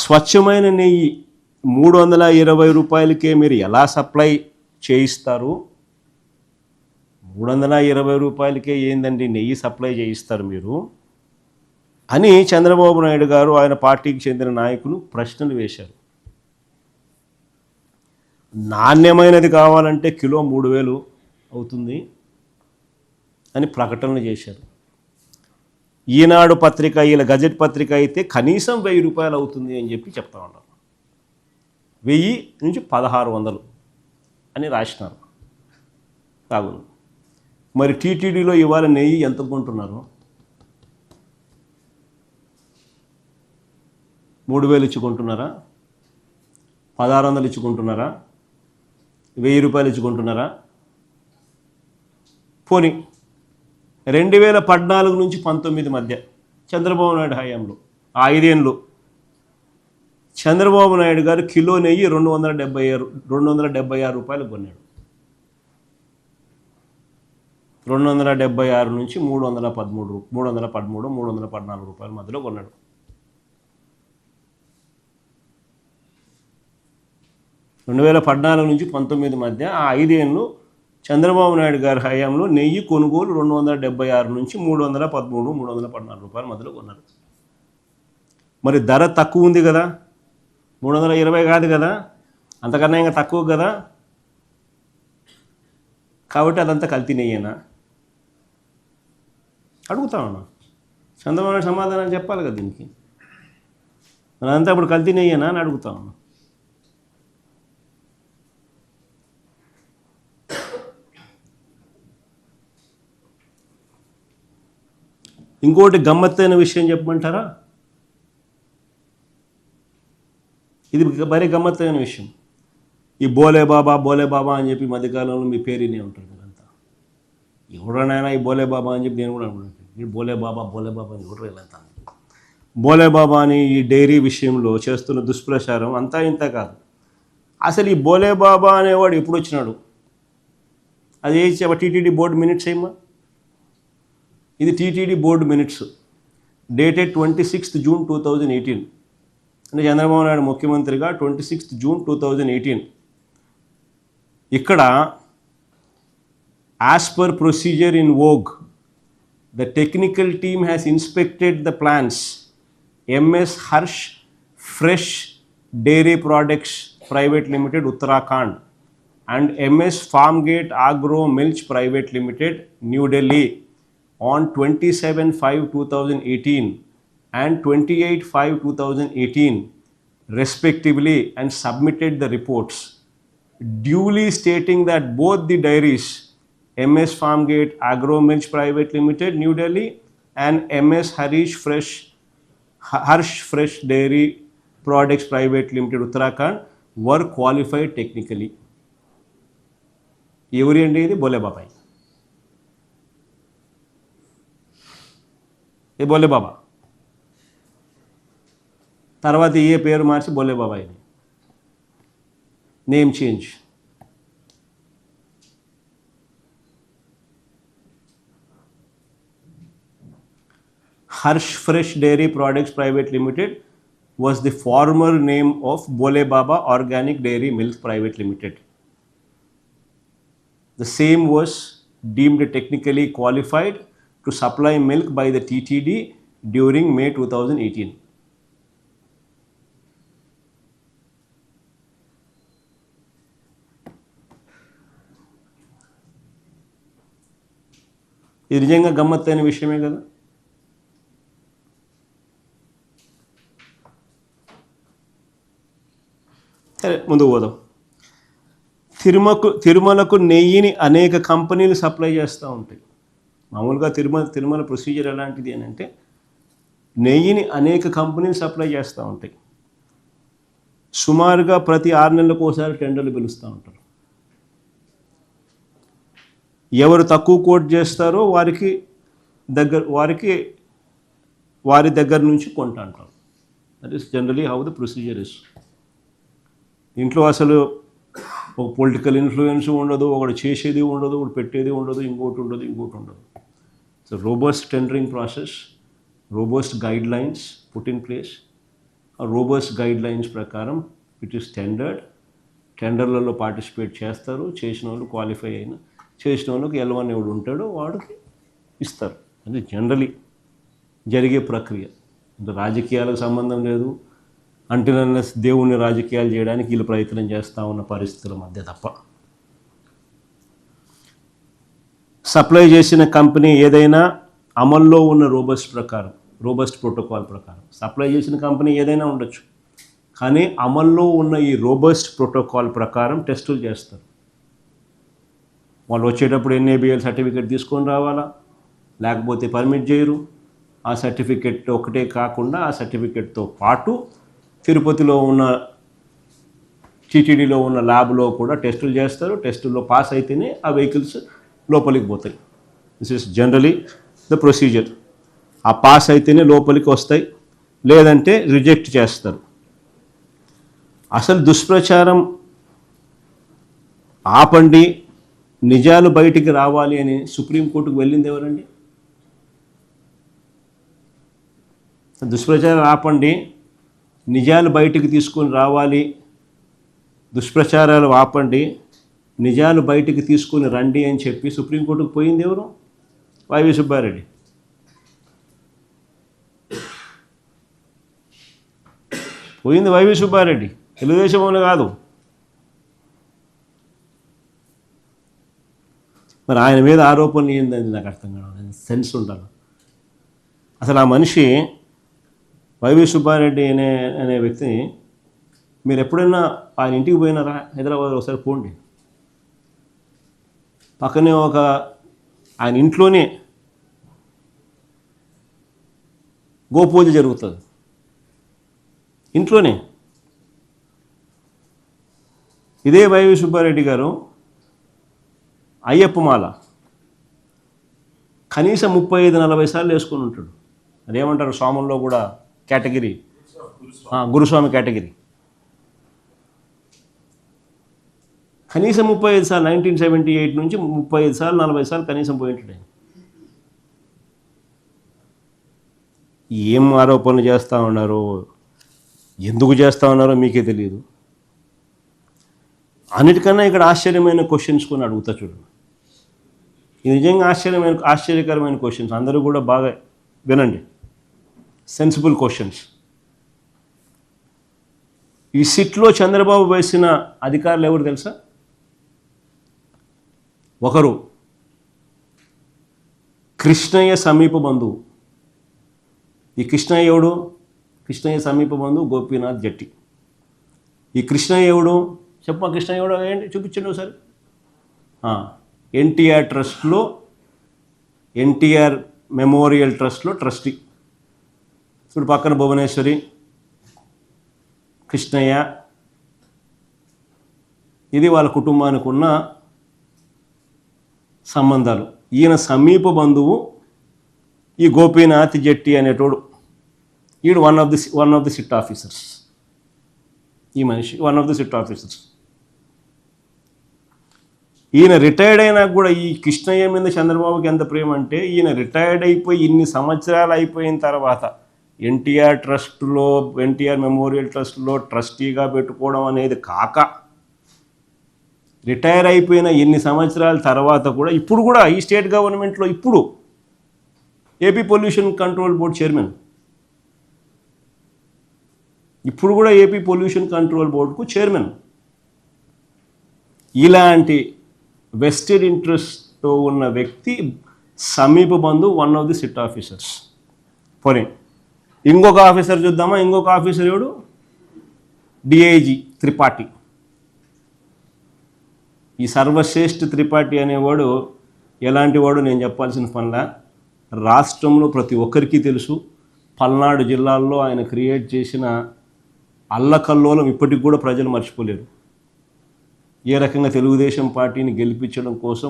స్వచ్ఛమైన నెయ్యి 320 రూపాయలకే మీరు ఎలా సప్లై చేయిస్తారు? 320 రూపాయలకే ఏందండి నెయ్యి సప్లై చేయిస్తారు మీరు అని చంద్రబాబు నాయుడు గారు ఆయన పార్టీకి చెందిన నాయకులు ప్రశ్నలు వేశారు. నాణ్యమైనది కావాలంటే కిలో 3000 అవుతుంది అని ప్రకటనలు చేశారు. ఈనాడు పత్రిక, ఇలా గజెట్ పత్రిక అయితే కనీసం 1000 రూపాయలు అవుతుంది అని చెప్పి చెప్తా ఉన్నారు. 1000 నుంచి 1600 అని రాసినారు కాదు. మరి టీటీడీలో ఇవాళ నెయ్యి ఎంత కొంటున్నారు? 3000 ఇచ్చి కొంటున్నారా? 1600 ఇచ్చి కొంటున్నారా? 1000 రూపాయలు ఇచ్చి కొంటున్నారా? పోనీ 2014 నుంచి 19 మధ్య చంద్రబాబు నాయుడు హయాంలో 5 ఏళ్ళు చంద్రబాబు నాయుడు గారు కిలో నెయ్యి 276 రూపాయలు కొన్నాడు. 276 నుంచి 314 రూపాయల మధ్యలో కొన్నాడు. 2014 నుంచి 19 మధ్య ఆ 5 ఏళ్ళు చంద్రబాబు నాయుడు గారి హయాంలో నెయ్యి కొనుగోలు 276 నుంచి 314 రూపాయల మధ్యలో కొన్నారు. మరి ధర తక్కువ ఉంది కదా, 320 కాదు కదా, అంతకన్నా ఇంకా తక్కువ కదా, కాబట్టి అదంతా కల్తీ నెయ్యేనా అడుగుతా ఉన్నా. చంద్రబాబు నాయుడు సమాధానం చెప్పాలి కదా దీనికి. అదంతా ఇప్పుడు కల్తీ నెయ్యేనా అని అడుగుతా ఉన్నా. ఇంకోటి గమ్మత్తైన విషయం చెప్పమంటారా? ఇది మరీ గమ్మత్తైన విషయం. ఈ బోలే బాబా అని చెప్పి మధ్యకాలంలో మీ పేరునే ఉంటారు మీరంతా. ఎవడనైనా ఈ బోలే బాబా అని చెప్పి నేను కూడా అనుకుంటాను. ఈ బోలే బాబా అని ఎవరు వెళ్ళంతా. బోలే బాబా అని ఈ డైరీ విషయంలో చేస్తున్న దుష్ప్రచారం అంతా ఇంత కాదు. అసలు ఈ బోలే బాబా అనేవాడు ఎప్పుడు వచ్చినాడు? అది టీటీడీ బోర్డు మినిట్స్ ఏమా? ఇది TTD board minutes dated 26th June 2018. అంటే చంద్రబాబు నాయుడు ముఖ్యమంత్రిగా 26th June 2018. ఇక్కడ as per procedure in vogue the technical team has inspected the plans MS Harsh fresh dairy products private Limited Uttarakhand and MS Farmgate Agro Milch Private Limited New Delhi on 27/5/2018 and 28/5/2018 respectively and submitted the reports duly stating that both the dairies MS Farmgate Agro Milch Private Limited New Delhi and MS Harsh Fresh Dairy Products Private Limited Uttarakhand were qualified technically. ఎవరి అండి ఇది? బోలే బాబాయ్. ఏ బోలే బాబా తర్వాత ఏ పేరు మార్చి బోలే బాబాయ్ name change. Harsh fresh dairy products private limited was the former name of Bole Baba Organic Dairy Milk Private Limited. The same was deemed technically qualified to supply milk by the TTD during May 2018. ఇది నిజంగా గమ్మత్తైన విషయమే కదా. సరే ముందుకు పోదాం. తిరుమలకు నెయ్యిని అనేక కంపెనీలు సప్లై చేస్తూ ఉంటాయి. మామూలుగా తిరుమల ప్రొసీజర్ ఎలాంటిది అని అంటే నెయ్యిని అనేక కంపెనీలు సప్లై చేస్తూ ఉంటాయి. సుమారుగా ప్రతి 6 నెలలకు ఒకసారి టెండర్లు పిలుస్తూ ఉంటారు. ఎవరు తక్కువ కోట్ చేస్తారో వారి దగ్గర నుంచి కొంటా అంటారు. That is generally how the procedure is. ఇంట్లో అసలు ఒక పొలిటికల్ ఇన్ఫ్లుయెన్స్ ఉండదు, ఒకటి చేసేది ఉండదు, ఒకటి పెట్టేది ఉండదు, ఇంకోటి ఉండదు. So robust tendering process, robust guidelines put in place, robust guide lines ప్రకారం ఇట్ ఈస్ టెండర్లలో పార్టిసిపేట్ చేస్తారు. చేసిన వాళ్ళు క్వాలిఫై అయిన, చేసిన వాళ్ళకి L1 ఎవడు ఉంటాడో వాడికి ఇస్తారు. అది జనరలీ జరిగే ప్రక్రియ. అంటే రాజకీయాలకు సంబంధం లేదు, అంటినల్లెస్ దేవుణ్ణి రాజకీయాలు చేయడానికి వీళ్ళు ప్రయత్నం చేస్తూ ఉన్న పరిస్థితుల మధ్య తప్ప. సప్లై చేసిన కంపెనీ ఏదైనా అమల్లో ఉన్న రోబస్ట్ ప్రోటోకాల్ ప్రకారం సప్లై చేసిన కంపెనీ ఏదైనా ఉండొచ్చు, కానీ అమల్లో ఉన్న ఈ రోబస్ట్ ప్రోటోకాల్ ప్రకారం టెస్టులు చేస్తారు. వాళ్ళు వచ్చేటప్పుడు NABL సర్టిఫికేట్ తీసుకొని రావాలా, లేకపోతే పర్మిట్ చేయరు. ఆ సర్టిఫికేట్ ఒకటే కాకుండా ఆ సర్టిఫికేట్తో పాటు తిరుపతిలో ఉన్న TTDలో ఉన్న ల్యాబ్లో కూడా టెస్టులు చేస్తారు. టెస్టుల్లో పాస్ అయితేనే ఆ వెహికల్స్ లోపలికి పోతాయి. This is generally the procedure. ఆ పాస్ అయితేనే లోపలికి వస్తాయి, లేదంటే రిజెక్ట్ చేస్తారు. అసలు దుష్ప్రచారం ఆపండి, నిజాలు బయటికి రావాలి అని సుప్రీంకోర్టుకు వెళ్ళింది ఎవరండి? దుష్ప్రచారం ఆపండి, నిజాలు బయటికి తీసుకొని రావాలి, దుష్ప్రచారాలు ఆపండి, నిజాలు బయటికి తీసుకొని రండి అని చెప్పి సుప్రీంకోర్టుకు పోయింది ఎవరు? వైవి సుబ్బారెడ్డి. పోయింది వైవి సుబ్బారెడ్డి, తెలుగుదేశం వాళ్ళు కాదు. మరి ఆయన మీద ఆరోపణలు ఏందని నాకు అర్థం కావాలి. సెన్స్ ఉండాలి. అసలు ఆ మనిషి వైవి సుబ్బారెడ్డి అనే వ్యక్తిని మీరు ఎప్పుడైనా ఆయన ఇంటికి పోయినారా? హైదరాబాద్ ఒకసారి పోండి. పక్కనే ఆయన ఇంట్లోనే గోపూజ జరుగుతుంది. ఇంట్లోనే. ఇదే వైవి సుబ్బారెడ్డి గారు అయ్యప్ప మాల కనీసం 35-40 సార్లు వేసుకొని ఉంటాడు. అదేమంటారు స్వాముల్లో కూడా కేటగిరీ, గురుస్వామి కేటగిరీ. కనీసం 35 సార్లు, 1978 నుంచి 35 సార్లు 40 సార్లు కనీసం పోయింటాడు. ఏం ఆరోపణలు చేస్తూ ఉన్నారో, ఎందుకు చేస్తూ ఉన్నారో మీకే తెలియదు. అన్నిటికన్నా ఇక్కడ ఆశ్చర్యమైన క్వశ్చన్స్ కొన్ని అడుగుతా చూడండి. ఇది నిజంగా ఆశ్చర్యకరమైన క్వశ్చన్స్. అందరూ కూడా బాగా వినండి. Sensible questions. ఈ సిట్లో చంద్రబాబు వేసిన అధికారులు ఎవరు తెలుసా? ఒకరు కృష్ణయ్య సమీప బంధువు. ఈ కృష్ణయ్య ఎవడు? కృష్ణయ్య సమీప బంధువు గోపీనాథ్ జట్టి. ఈ కృష్ణయ్య ఎవడు? చెప్పమా, కృష్ణయ్య ఎవడు ఏంటి చూపించండి ఒకసారి. ఎన్టీఆర్ ట్రస్ట్లో, ఎన్టీఆర్ మెమోరియల్ ట్రస్ట్లో ట్రస్టీ. ఇప్పుడు పక్కన భువనేశ్వరి, కృష్ణయ్య. ఇది వాళ్ళ కుటుంబానికి ఉన్న సంబంధాలు. ఈయన సమీప బంధువు ఈ గోపీనాథ్ జట్టి అనేటోడు. ఈడు one of the SIT officers. ఈ మనిషి one of the SIT officers. ఈయన రిటైర్డ్ అయినా కూడా ఈ కృష్ణయ్య మీద చంద్రబాబుకి ఎంత ప్రేమ అంటే, ఈయన రిటైర్డ్ అయిపోయి ఇన్ని సంవత్సరాలు అయిపోయిన తర్వాత ఎన్టీఆర్ ట్రస్ట్లో, ఎన్టీఆర్ మెమోరియల్ ట్రస్ట్లో ట్రస్టీగా పెట్టుకోవడం అనేది కాక, రిటైర్ అయిపోయిన ఎన్ని సంవత్సరాల తర్వాత కూడా ఇప్పుడు కూడా ఈ స్టేట్ గవర్నమెంట్లో ఇప్పుడు AP pollution control board chairman. ఇప్పుడు కూడా ఏపీ పొల్యూషన్ కంట్రోల్ బోర్డుకు చైర్మన్. ఇలాంటి వెస్టెడ్ ఇంట్రెస్ట్తో ఉన్న వ్యక్తి సమీప బంధువు, one of the SIT officers. పోనీ ఇంకొక ఆఫీసర్ చూద్దామా? ఇంకొక ఆఫీసర్ ఎవడు? డిఐజీ త్రిపాఠి. ఈ సర్వశ్రేష్ఠ త్రిపాఠి అనేవాడు ఎలాంటి వాడు నేను చెప్పాల్సిన పనిలా. రాష్ట్రంలో ప్రతి ఒక్కరికి తెలుసు. పల్నాడు జిల్లాల్లో ఆయన క్రియేట్ చేసిన అల్లకల్లోలం ఇప్పటికి కూడా ప్రజలు మర్చిపోలేరు. ఏ రకంగా తెలుగుదేశం పార్టీని గెలిపించడం కోసం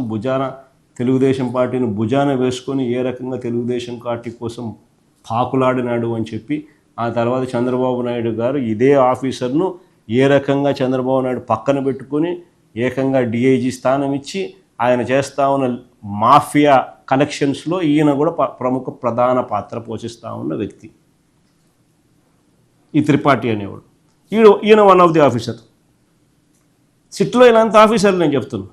తెలుగుదేశం పార్టీని భుజాన వేసుకొని ఏ రకంగా తెలుగుదేశం పార్టీ కోసం పాకులాడినాడు అని చెప్పి, ఆ తర్వాత చంద్రబాబు నాయుడు గారు ఇదే ఆఫీసర్ను ఏ రకంగా చంద్రబాబు నాయుడు పక్కన పెట్టుకొని ఏకంగా డిఐజీ స్థానం ఇచ్చి ఆయన చేస్తూ ఉన్న మాఫియా కలెక్షన్స్లో ఈయన కూడా ప్రధాన పాత్ర పోషిస్తూ ఉన్న వ్యక్తి. ఈ త్రిపాఠి అనేవాడు. ఈయన వన్ ఆఫ్ ది ఆఫీసర్. సిట్లో ఇలాంటి ఆఫీసర్లు నేను చెప్తున్నా.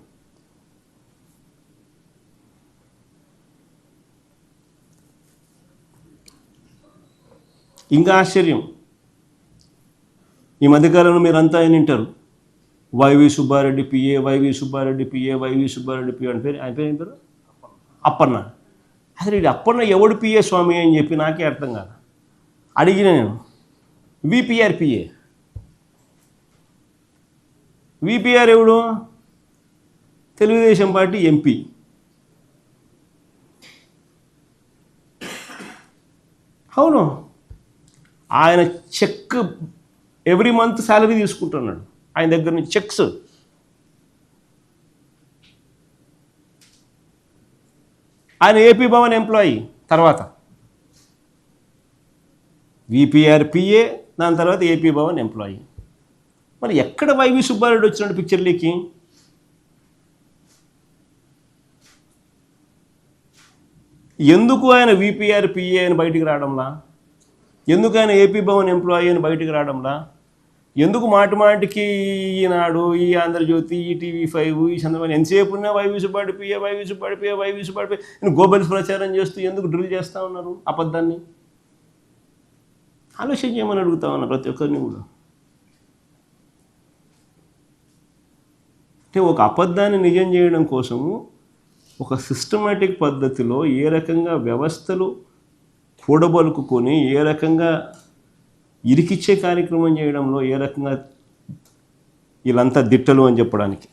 ఇంకా ఆశ్చర్యం, ఈ మధ్యకాలంలో మీరంతా ఆయన వింటారు, YV Subbareddy PA, YV Subbareddy PA, YV Subbareddy PA అని ఆయన పేరు ఏం పేరు? అప్పన్న. అసలు ఇది అప్పన్న ఎవడు పిఏ స్వామి అని చెప్పి నాకే అర్థం కాదు. అడిగిన నేను, విపిఆర్ పిఏ. విపిఆర్ ఎవడు? Telugu Desam party MP. అవును, ఆయన చెక్ ఎవ్రీ మంత్ శాలరీ తీసుకుంటున్నాడు ఆయన దగ్గర నుంచి, చెక్స్. ఆయన ఏపీ భవన్ ఎంప్లాయీ, తర్వాత విపిఆర్ పిఏ, దాని తర్వాత ఏపీ భవన్ ఎంప్లాయీ. మరి ఎక్కడ వైవి సుబ్బారెడ్డి వచ్చినాడు పిక్చర్లోకి? ఎందుకు ఆయన విపిఆర్ పిఏ అని బయటికి రావడంలా? ఎందుకు ఆయన ఏపీ భవన్ ఎంప్లాయీ అని బయటికి రావడంలా? ఎందుకు మాటికి ఈనాడు, ఈ ఆంధ్రజ్యోతి, ఈ TV5, ఈ చంద్రబాబు ఎంతసేపు ఉన్నా YV Subbareddy PA, YV Subbareddy PA, YV Subbareddy PA నేను గోబెల్స్ ప్రచారం చేస్తూ ఎందుకు డ్రిల్ చేస్తూ ఉన్నారు అబద్ధాన్ని? ఆలోచన చేయమని అడుగుతా ఉన్నారు ప్రతి ఒక్కరిని కూడా. అంటే ఒక అబద్ధాన్ని నిజం చేయడం కోసము ఒక సిస్టమేటిక్ పద్ధతిలో ఏ రకంగా వ్యవస్థలు కూడబలుకుని, ఏ రకంగా ఇరికిచ్చే కార్యక్రమం చేయడంలో ఏ రకంగా వీళ్ళంతా దిట్టలు అని చెప్పడానికి